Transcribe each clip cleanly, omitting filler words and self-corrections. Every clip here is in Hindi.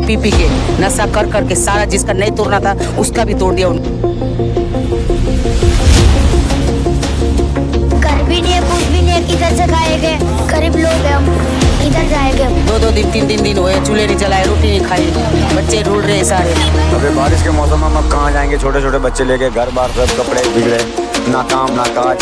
पी पी के नशा कर करके सारा, जिसका नहीं तोड़ना था उसका भी तोड़ दिया उन्होंने। घर भी नहीं है, कुछ भी नहीं है, किधर से खाएंगे? गरीब लोग हैं हम, किधर जाएंगे? 2-2 दिन 3-3 दिन हुए, चूल्हे नहीं जलाए, रोटी नहीं खाई, बच्चे ढूंढ रहे सारे। अबे बारिश के मौसम में हम अब कहाँ जाएंगे? छोटे छोटे बच्चे लेके, घर बार सब कपड़े बिगड़े, ना काम ना काज।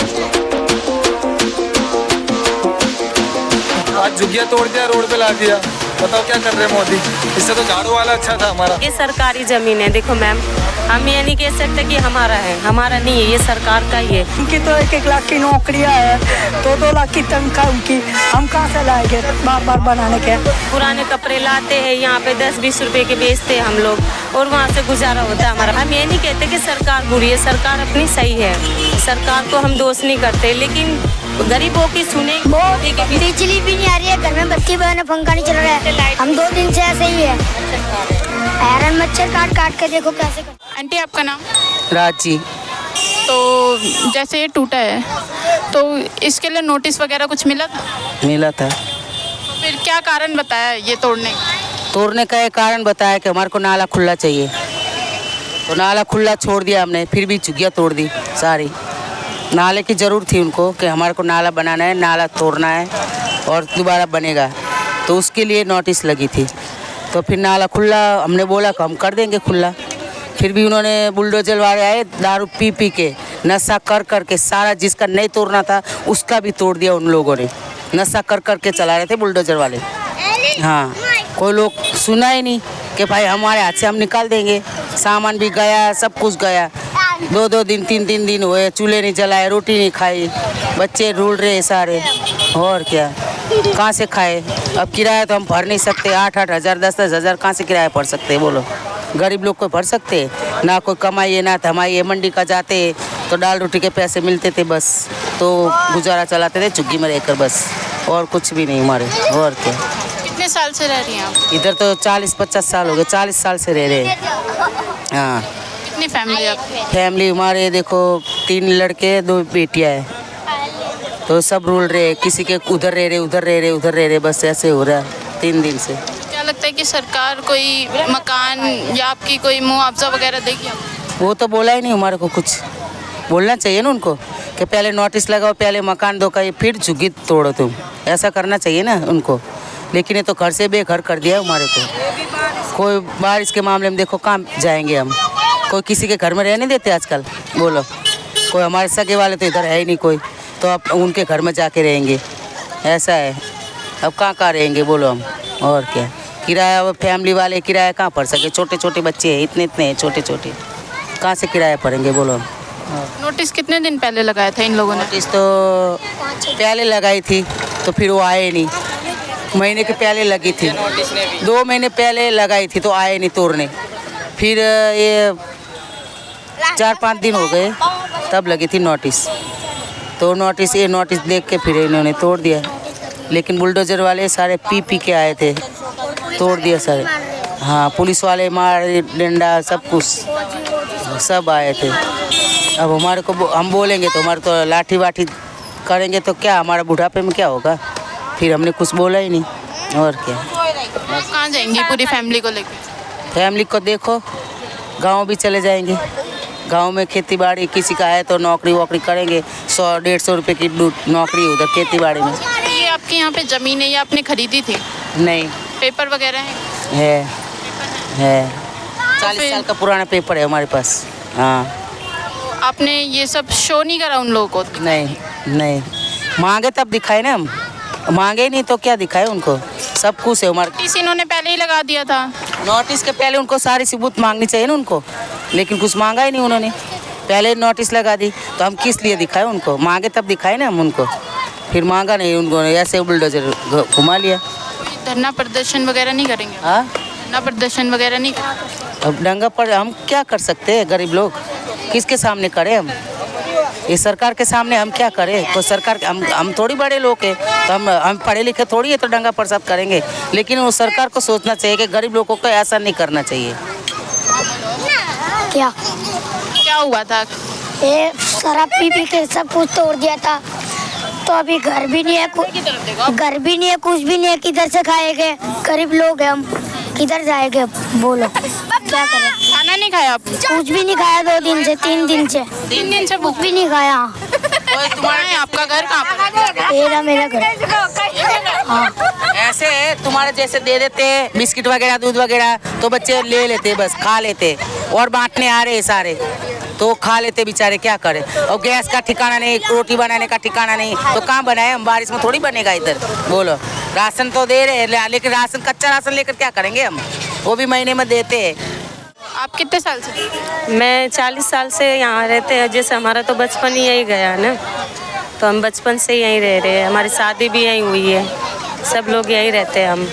आज झुग्गियाँ तोड़ दिया, रोड पे ला दिया, बताओ क्या कर रहे हैं मोदी? इससे तो झाड़ू वाला अच्छा था हमारा। ये सरकारी जमीन है, देखो मैम, हम ये नहीं कह सकते कि हमारा है, हमारा नहीं है, ये सरकार का ही है। उनकी तो 1-1 लाख की नौकरियां है, 2-2 लाख की तनख्वाह उनकी, हम कहाँ से लाएंगे बार बार बनाने के? पुराने कपड़े लाते हैं यहाँ पे 10-20 रुपए के बेचते हैं हम लोग, और वहाँ से गुजारा होता है हमारा। हम ये नहीं कहते कि सरकार बुरी है, सरकार अपनी सही है, सरकार को हम दोष नहीं करते, लेकिन गरीबों की सुने। बिजली भी नहीं आ रही है, घर में बत्ती बना, पंखा नहीं चल रहा है, हम 2 दिन से ऐसे ही है। हैरान मच्छर काट काट के देखो कैसे। आंटी आपका नाम? राज जी। तो जैसे ये टूटा है तो इसके लिए नोटिस वगैरह कुछ मिला था? मिला था। तो फिर क्या कारण बताया ये तोड़ने का? तोड़ने का एक कारण बताया कि हमारे को नाला खुला चाहिए, तो नाला खुला छोड़ दिया हमने, फिर भी झुग्गियाँ तोड़ दी सारी। नाले की ज़रूरत थी उनको कि हमारे को नाला बनाना है, नाला तोड़ना है और दोबारा बनेगा, तो उसके लिए नोटिस लगी थी। तो फिर नाला खुला, हमने बोला कि हम कर देंगे खुला, फिर भी उन्होंने बुलडोजर वाले आए, दारू पी पी के नशा कर करके सारा, जिसका नहीं तोड़ना था उसका भी तोड़ दिया उन लोगों ने। नशा कर करके चला रहे थे बुलडोजर वाले। हाँ, कोई लोग सुना ही नहीं कि भाई हमारे हाथ से हम निकाल देंगे। सामान भी गया, सब कुछ गया, 2-2 दिन 3-3 दिन हुए, चूल्हे नहीं जलाए, रोटी नहीं खाई, बच्चे ढूंढ रहे सारे, और क्या, कहाँ से खाए? अब किराया तो हम भर नहीं सकते, 8-8 हज़ार 10-10 हज़ार कहाँ से किराया भर सकते हैं बोलो? गरीब लोग को भर सकते हैं? ना कोई कमाई है ना धमाई है, मंडी का जाते तो दाल रोटी के पैसे मिलते थे बस, तो गुजारा चलाते थे झुग्गी में रहकर बस, और कुछ भी नहीं हमारे, और क्या। कितने साल से रह रही हैं आप इधर तो 40-50 साल हो गए, 40 साल से रह रहे हैं। हाँ। कितनी फैमिली आपकी? फैमिली हमारे देखो 3 लड़के 2 बेटियाँ हैं, तो सब रूल रहे, किसी के उधर रह रहे, उधर रह रहे, उधर रह रहे, बस ऐसे हो रहा है 3 दिन से। क्या लगता है कि सरकार कोई मकान या आपकी कोई मुआवजा वगैरह देगी आपको? वो तो बोला ही नहीं हमारे को, कुछ बोलना चाहिए ना उनको कि पहले नोटिस लगाओ, पहले मकान दो का, फिर झुग्गी तोड़ो तुम, ऐसा करना चाहिए ना उनको। लेकिन ये तो घर से बेघर कर दिया है हमारे को। कोई बारिश के मामले में देखो कहाँ जाएंगे हम, कोई किसी के घर में रहने देते आजकल बोलो? कोई हमारे सगे वाले तो इधर है ही नहीं कोई, तो अब उनके घर में जाके रहेंगे, ऐसा है। अब कहाँ रहेंगे बोलो हम, और क्या। किराया, फैमिली वाले किराया कहाँ भर सके? छोटे छोटे बच्चे हैं, इतने हैं छोटे छोटे, कहाँ से किराया भरेंगे बोलो हम? नोटिस कितने दिन पहले लगाया था इन लोगों ने? नोटिस तो पहले लगाई थी, तो फिर वो आए नहीं, महीने के पहले लगी थी, 2 महीने पहले लगाई थी तो आए नहीं तोड़ने, फिर ये 4-5 दिन हो गए तब लगी थी नोटिस, तो ये नोटिस देख के फिर इन्होंने तोड़ दिया। लेकिन बुलडोजर वाले सारे पी पी के आए थे, तोड़ दिया सारे। हाँ, पुलिस वाले मार डंडा सब कुछ सब आए थे। अब हमारे को हम बोलेंगे तो हमारे तो लाठी वाठी करेंगे, तो क्या हमारा बुढ़ापे में क्या होगा? फिर हमने कुछ बोला ही नहीं, और क्या। आप कहाँ जाएंगी पूरी फैमिली को लेकर? फैमिली को देखो, गांव भी चले जाएंगे, गांव में खेती बाड़ी किसी का है तो नौकरी वोकरी करेंगे, 100-150 रुपये की नौकरी उधर खेती बाड़ी में। ये आपके यहाँ पे ज़मीन है, ये आपने खरीदी थी? नहीं, पेपर वगैरह है? है 40 साल का पुराना पेपर है हमारे पास। हाँ। आपने ये सब शो नहीं करा उन लोगों को? नहीं, मांगे तब दिखाए ना हम, मांगे नहीं तो क्या दिखाए उनको? सब कुछ है हमारे। नोटिस इन्होंने पहले ही लगा दिया था। नोटिस के पहले उनको सारी सबूत मांगनी चाहिए ना उनको, लेकिन कुछ मांगा ही नहीं उन्होंने, पहले नोटिस लगा दी, तो हम किस लिए दिखाए उनको? मांगे तब दिखाए ना हम उनको, फिर मांगा नहीं उनको, ऐसे बुलडोजर घुमा लिया। धरना प्रदर्शन वगैरह नहीं करेंगे? हाँ, धरना प्रदर्शन वगैरह नहीं करेंगे? अब दंगा पर हम क्या कर सकते हैं? गरीब लोग किसके सामने करें हम? ये सरकार के सामने हम क्या करें? कोई सरकार, हम थोड़ी बड़े लोग हैं, तो हम पढ़े लिखे थोड़ी है तो दंगा प्रसाद करेंगे। लेकिन वो सरकार को सोचना चाहिए कि गरीब लोगों को ऐसा नहीं करना चाहिए। क्या हुआ था? ये शराब पी पी के सब कुछ तोड़ दिया था, तो अभी घर भी नहीं है, कुछ भी नहीं है, किधर से खाएंगे? गरीब लोग हैं हम, किधर जाएंगे बोलो, क्या करें? खाना नहीं खाया आप? कुछ भी नहीं खाया 2 दिन से, 3 दिन से, 3 दिन से भूख कुछ भी नहीं खाया। तुम्हारा आपका घर कहाँ पर? मेरा घर। हाँ, ऐसे तुम्हारे जैसे दे देते बिस्किट वगैरह दूध वगैरह तो बच्चे ले लेते, बस खा लेते, और बांटने आ रहे सारे तो खा लेते बेचारे, क्या करें। और गैस का ठिकाना नहीं, रोटी बनाने का ठिकाना नहीं, तो कहाँ बनाए हम? बारिश में थोड़ी बनेगा इधर, बोलो। राशन तो दे रहे हैं, लेकिन राशन कच्चा राशन लेकर क्या करेंगे हम? वो भी महीने में देते हैं। आप कितने साल से? मैं 40 साल से यहाँ रहते हैं। जैसे हमारा तो बचपन ही यही गया ना, तो हम बचपन से यहीं रह रहे हैं। हमारी शादी भी यहीं हुई है, सब लोग यहीं रहते हैं हम।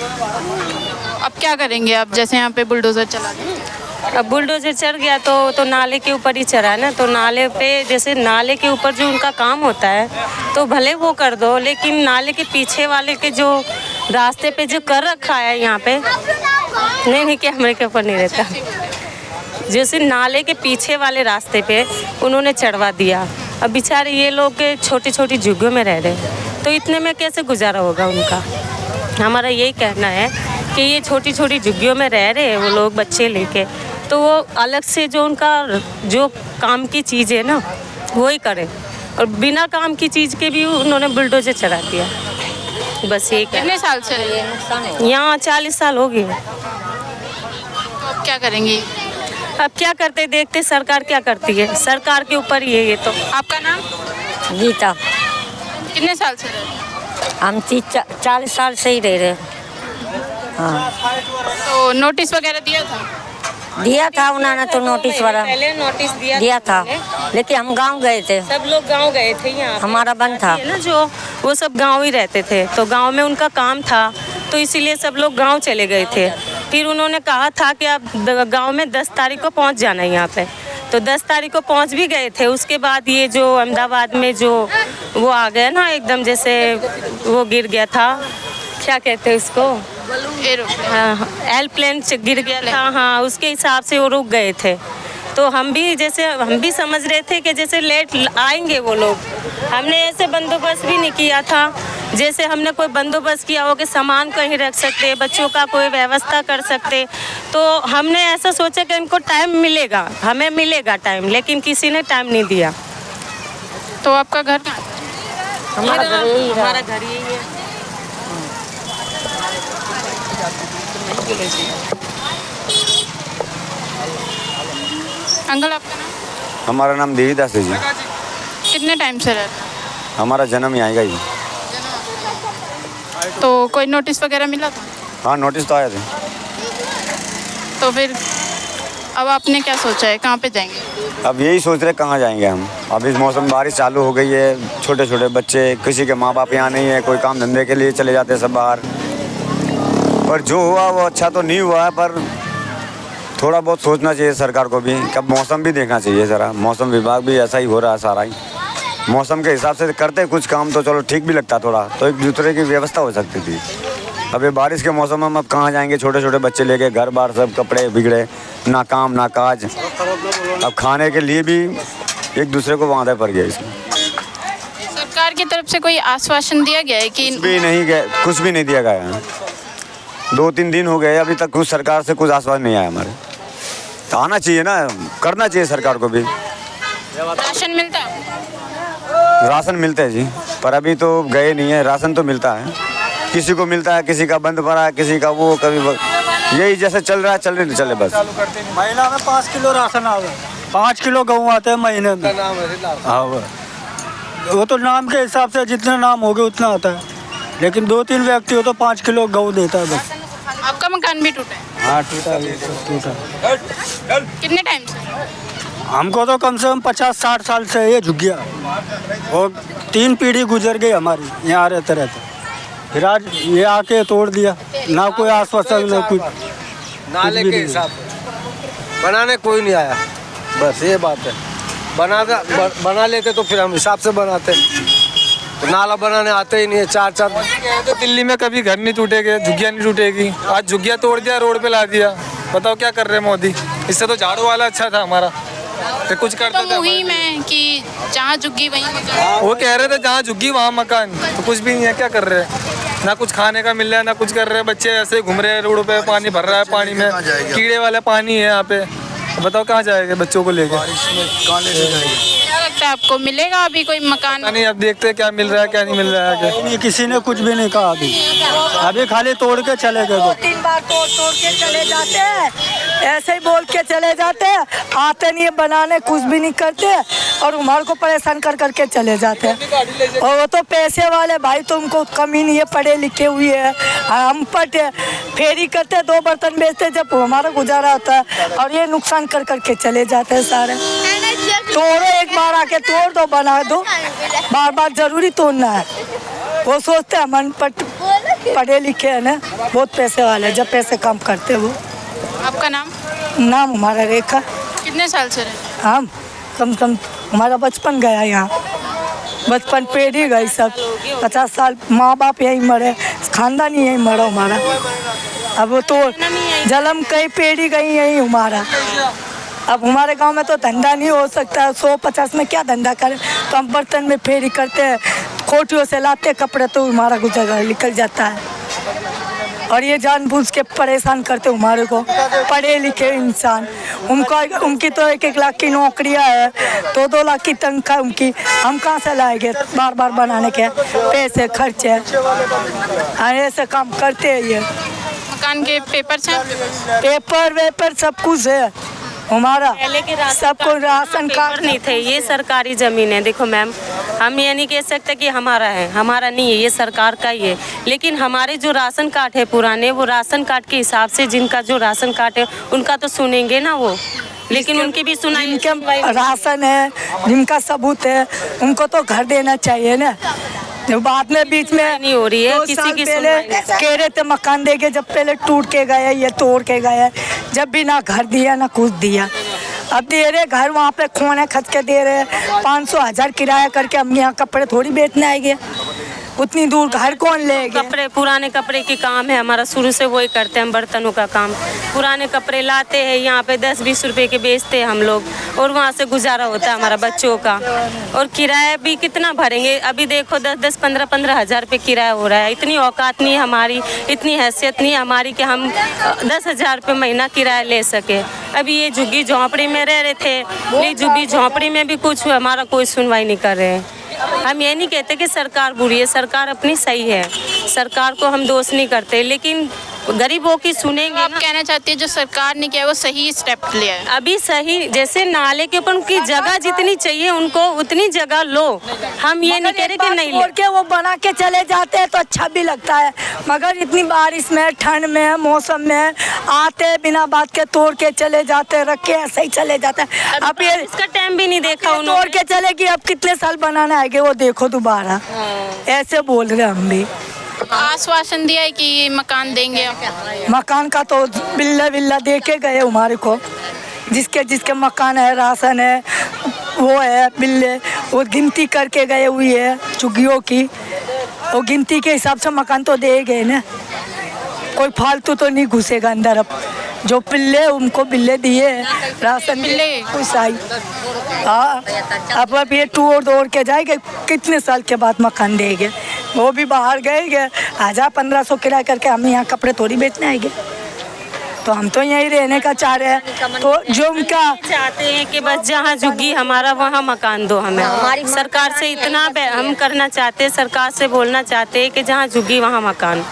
अब क्या करेंगे आप? जैसे यहाँ पे बुलडोजर चला गया, अब बुलडोजर चढ़ गया तो नाले के ऊपर ही चढ़ा ना, तो नाले पे जैसे नाले के ऊपर जो उनका काम होता है तो भले वो कर दो, लेकिन नाले के पीछे वाले के जो रास्ते पे जो कर रखा है यहाँ पे, नहीं कैमरे के ऊपर नहीं रहता, जैसे नाले के पीछे वाले रास्ते पे उन्होंने चढ़वा दिया। अब बेचारे ये लोग के छोटी छोटी झुग्गियों में रह रहे, तो इतने में कैसे गुजारा होगा उनका? हमारा यही कहना है कि ये छोटी छोटी झुग्गियों में रह रहे हैं वो लोग बच्चे लेके, तो वो अलग से जो उनका जो काम की चीज़ है ना वही करें, और बिना काम की चीज़ के भी उन्होंने बुलडोजर चढ़ा दिया। बस यही कितने साल से रहे हैं? यहाँ 40 साल हो गए। अब क्या करेंगे? अब क्या करते देखते सरकार क्या करती है, सरकार के ऊपर ही है ये तो। आपका नाम? गीता। कितने साल से रहे हैं? हम 40 साल से ही रह रहे। हाँ, तो नोटिस वगैरह दिया था उन्होंने तो नोटिस वाला पहले नोटिस दिया था, लेकिन हम गांव गए थे, सब लोग गांव गए थे। यहाँ हमारा बंद था ना, जो वो सब गांव ही रहते थे, तो गांव में उनका काम था, तो इसीलिए सब लोग गांव चले गए थे। फिर उन्होंने कहा था कि आप गांव में 10 तारीख को पहुंच जाना है यहाँ पे, तो 10 तारीख को पहुंच भी गए थे। उसके बाद ये जो अहमदाबाद में जो वो आ गया ना एकदम, जैसे वो गिर गया था, क्या कहते हैं उसको, हाँ एयरप्लेन गिर गया था, हाँ उसके हिसाब से वो रुक गए थे। तो हम भी समझ रहे थे कि जैसे लेट आएंगे वो लोग। हमने ऐसे बंदोबस्त भी नहीं किया था, जैसे हमने कोई बंदोबस्त किया हो कि सामान कहीं रख सकते, बच्चों का कोई व्यवस्था कर सकते, तो हमने ऐसा सोचा कि इनको टाइम मिलेगा, हमें मिलेगा टाइम, लेकिन किसी ने टाइम नहीं दिया। तो आपका घर कहाँ? हमारा घर यही है। हमारा घर यही है। अंकल आपका नाम? हमारा नाम देवीदास है जी। कितने टाइम से रहते हमारा जन्म ही आएगा जी। हैं? तो कोई नोटिस वगैरह मिला था? हाँ नोटिस तो आए थे। तो फिर अब आपने क्या सोचा है, कहाँ पे जाएंगे? अब यही सोच रहे कहाँ जाएंगे हम। अब इस मौसम बारिश चालू हो गई है, छोटे छोटे बच्चे, किसी के माँ बाप यहाँ नहीं है, कोई काम धंधे के लिए चले जाते हैं सब बाहर। पर जो हुआ वो अच्छा तो नहीं हुआ है, पर थोड़ा बहुत सोचना चाहिए सरकार को भी, कब मौसम भी देखना चाहिए ज़रा। मौसम विभाग भी ऐसा ही हो रहा है सारा ही, मौसम के हिसाब से करते कुछ काम तो चलो ठीक भी लगता थोड़ा, तो एक दूसरे की व्यवस्था हो सकती थी। अब ये बारिश के मौसम में हम अब कहाँ जाएंगे, छोटे छोटे बच्चे लेके, घर बार सब कपड़े बिगड़े, ना काम ना काज, अब खाने के लिए भी एक दूसरे को वादा पड़ गया। इसमें सरकार की तरफ से कोई आश्वासन दिया गया है कि? कुछ भी नहीं दिया गया है। 2-3 दिन हो गए अभी तक कुछ सरकार से कुछ आश्वासन नहीं आया हमारे। तो आना चाहिए ना, करना चाहिए सरकार को भी। राशन मिलता है? राशन मिलता है जी, पर अभी तो गए नहीं है। राशन तो मिलता है, किसी को मिलता है, किसी का बंद पड़ा है, किसी का वो कभी यही जैसे चल रहा है, चल रही चले बस। महीना में 5 किलो राशन आवे, 5 किलो गेहूँ आते हैं महीने में। हाँ वो तो नाम के हिसाब से जितने नाम हो गए उतना आता है, लेकिन 2-3 व्यक्ति हो तो 5 किलो गेहूँ देता है बस। आपका मकान भी टूटा है? हाँ टूटा टूटा। कितने टाइम से? हमको तो कम से कम 50-60 साल से ये झुग्गिया, और 3 पीढ़ी गुजर गई हमारी यहाँ रहते रहते। फिर आज ये आके तोड़ दिया, ना कोई आश्वासन ना कुछ। नाले के हिसाब से बनाने कोई नहीं आया, बस ये बात है। बना लेते तो फिर हम हिसाब से बनाते, तो नाला बनाने आते ही नहीं है। 4-4 तो दिल्ली में कभी घर नहीं टूटेगे, झुग्गियाँ नहीं टूटेगी, आज झुग्गियाँ तोड़ दिया, रोड पे ला दिया। बताओ क्या कर रहे मोदी? इससे तो झाड़ू वाला अच्छा था हमारा, तो कुछ करता था। मुहिम में कि जहाँ झुग्गी वहीं मकान। वो कह रहे थे जहाँ झुग्गी वहाँ मकान, तो कुछ भी नहीं है, क्या कर रहे हैं? ना कुछ खाने का मिल रहा है ना कुछ कर रहे हैं, बच्चे ऐसे ही घूम रहे हैं रोड पे, पानी भर रहा है, पानी में कीड़े वाला पानी है यहाँ पे। बताओ कहाँ जाएंगे बच्चों को लेकर? क्या लगता है आपको मिलेगा अभी कोई मकान? नहीं, अब देखते हैं क्या मिल रहा है क्या नहीं मिल रहा है। नहीं, किसी ने कुछ भी नहीं कहा अभी खाली तोड़ के चले गए। 2-3 बार तोड़ के चले जाते हैं, ऐसे ही बोल के चले जाते हैं, आते नहीं है बनाने, कुछ भी नहीं करते और हमारे को परेशान कर करके चले जाते हैं। और वो तो पैसे वाले भाई, तो उनको कमी नहीं है, पढ़े लिखे हुए है। हम पढ़े फेरी करते 2 बर्तन बेचते जब हमारा गुजारा होता है, और ये नुकसान कर करके चले जाते हैं सारे। तोड़ो, एक बार आके तोड़ दो, बना दो, बार बार जरूरी तोड़ना है। वो सोचते हैं मन पढ़े लिखे है ना, बहुत पैसे वाले, जब पैसे कम करते वो। आपका नाम? नाम हमारा रेखा। कितने साल से रहे? हम कम से कम हमारा बचपन गया यहाँ, बचपन पेड़ ही गई सब। 50 साल माँ बाप यहीं मरे, खानदान ही यहीं मरा हमारा। अब वो तो जलम कई पेड़ ही गई यहीं हमारा। अब हमारे गांव में तो धंधा नहीं हो सकता है, 150 में क्या धंधा करें, तो हम बर्तन में फेरी करते हैं, खोटियों से लाते कपड़े, तो हमारा गुजारा निकल जाता है। और ये जानबूझ के परेशान करते हमारे को, पढ़े लिखे इंसान। उनकी तो 1-1 लाख की नौकरियां है, 2-2 लाख की तनख्वाह उनकी। हम कहाँ से लाएंगे बार बार बनाने के पैसे खर्चे? ऐसे काम करते हैं ये। मकान के पेपर हैं? पेपर वेपर सब कुछ है हमारा, सबको राशन कार्ड नहीं थे। ये सरकारी ज़मीन है। देखो मैम, हम ये नहीं कह सकते कि हमारा है, हमारा नहीं है, ये सरकार का ही है। लेकिन हमारे जो राशन कार्ड है पुराने, वो राशन कार्ड के हिसाब से जिनका जो राशन कार्ड है उनका तो सुनेंगे ना वो, लेकिन उनकी भी सुनाई। जिनके राशन है, जिनका सबूत है, उनको तो घर देना चाहिए ना। जो बाद में बीच में नहीं हो रही है, 2 किसी साल की पहले कह रहे थे मकान देंगे, जब पहले टूट के गए, ये तोड़ के गए, जब भी ना घर दिया ना कुछ दिया। अब दे रहे घर, वहाँ पे खोने खच के दे रहे, 500-1000 किराया करके। हम यहाँ कपड़े थोड़ी बेचने आएंगे, उतनी दूर घर कौन लेगा? कपड़े, पुराने कपड़े की काम है हमारा, शुरू से वही करते हैं हम, बर्तनों का काम। पुराने कपड़े लाते हैं यहाँ पे 10-20 रुपए के बेचते हैं हम लोग, और वहाँ से गुजारा होता है हमारा बच्चों का। और किराया भी कितना भरेंगे? अभी देखो 10-10, 15-15 हज़ार रुपये किराया हो रहा है। इतनी औकात नहीं है हमारी, इतनी हैसियत नहीं है हमारी कि हम 10,000 रुपये महीना किराया ले सके। अभी ये झुग्गी झोंपड़ी में रह रहे थे, ये झुग्गी झोंपड़ी में भी कुछ हमारा कोई सुनवाई नहीं कर रहे हैं। हम ये नहीं कहते कि सरकार बुरी है, सरकार अपनी सही है, सरकार को हम दोष नहीं करते, लेकिन गरीबों की सुनेंगे। आप कहना चाहती है जो सरकार ने किया वो सही स्टेप लिया है? अभी सही, जैसे नाले के ऊपर उनकी जगह जितनी चाहिए उनको उतनी जगह लो। हम ये नहीं कह रहे कि नहीं तोड़ के वो बना के चले जाते हैं तो अच्छा भी लगता है, मगर इतनी बारिश में, ठंड में, मौसम में आते बिना बात के तोड़ के चले जाते, रख के ऐसे ही चले जाते हैं। अब ये इसका टाइम भी नहीं देखा उन्होंने। तोड़ के चले कि अब कितने साल बनाना आएंगे वो देखो दोबारा, ऐसे बोल रहे हम भी। आश्वासन दिया है कि ये मकान देंगे? मकान का तो बिल्ला दे के गए हमारे को, जिसके जिसके मकान है, राशन है, वो है बिल्ले, वो गिनती करके गए हुई है चुग्गियों की, वो गिनती के हिसाब से मकान तो दे गए ना, कोई फालतू तो नहीं घुसेगा अंदर। अब जो बिल्ले उनको बिल्ले दिए, राशन बिल्ले कुछ आई। हाँ, अब ये तोड़ के जाएंगे, कितने साल के बाद मकान देंगे? वो भी बाहर गए 1000-1500 किराया करके, हम यहाँ कपड़े थोड़ी बेचने आएंगे। तो हम तो यहीं रहने का चाह रहे हैं, तो जो उनका चाहते हैं कि बस जहाँ झुग्गी हमारा वहाँ मकान दो हमें। सरकार से इतना हम करना चाहते हैं, सरकार से बोलना चाहते हैं कि जहाँ झुग्गी वहाँ मकान,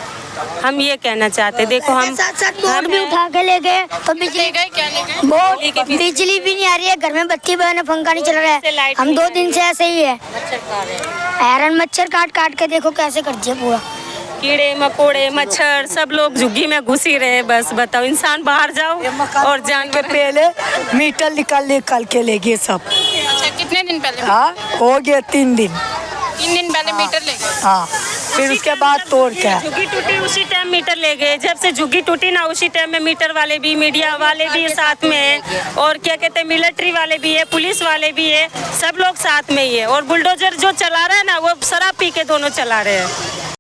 हम ये कहना चाहते। देखो हम बोर्ड भी उठा के ले गए, तो बिजली क्या ले गए? बोर्ड, बिजली भी नहीं आ रही है, घर में बत्ती बना, पंखा नहीं चल रहा है। हम 2 दिन से ऐसे ही है, हैरान मच्छर काट के देखो कैसे कर दिया पूरा। कीड़े मकोड़े मच्छर सब लोग झुग्गी में घुस ही रहे। बस बताओ, इंसान बाहर जाओ और जान के पहले मीटर निकाल के ले गए सब। अच्छा, कितने दिन पहले? हाँ, हो गया 3 दिन। 3 दिन पहले मीटर ले गए? हाँ, फिर उसके बाद तोड़ के झुग्गी टूटी उसी टाइम मीटर ले गए। जब से झुग्गी टूटी ना उसी टाइम में मीटर वाले भी, मीडिया वाले भी साथ में है, और क्या कहते हैं मिलिट्री वाले भी है, पुलिस वाले भी है, सब लोग साथ में ही है। और बुलडोजर जो चला रहा है ना, वो शराब पी के दोनों चला रहे हैं।